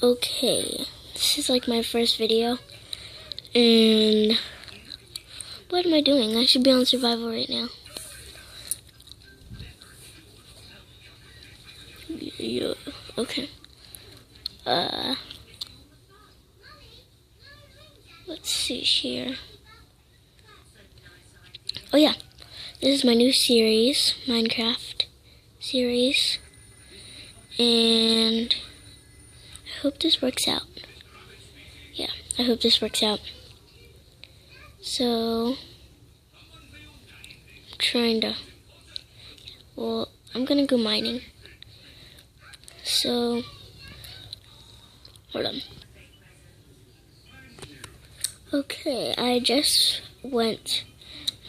Okay, this is like my first video, and what am I doing? I should be on survival right now. Yeah, okay. Let's see here. Oh yeah, this is my new series, Minecraft series, and I hope this works out. Yeah, I hope this works out. So, I'm trying to, well, I'm gonna go mining. So, hold on. Okay, I just went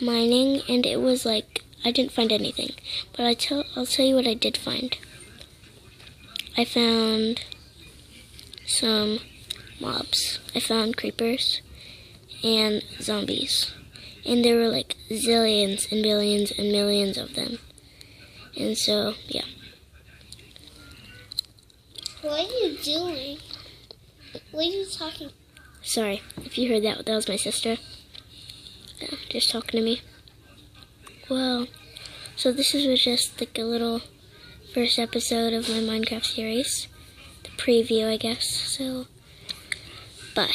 mining and it was like, I didn't find anything. But I'll tell you what I did find. I found some mobs. I found creepers and zombies. And there were like zillions and billions and millions of them. And so, yeah. What are you doing? What are you talking? Sorry, if you heard that, that was my sister. Just talking to me. Well, so this was just like a little first episode of my Minecraft series. The preview, I guess. So, bye.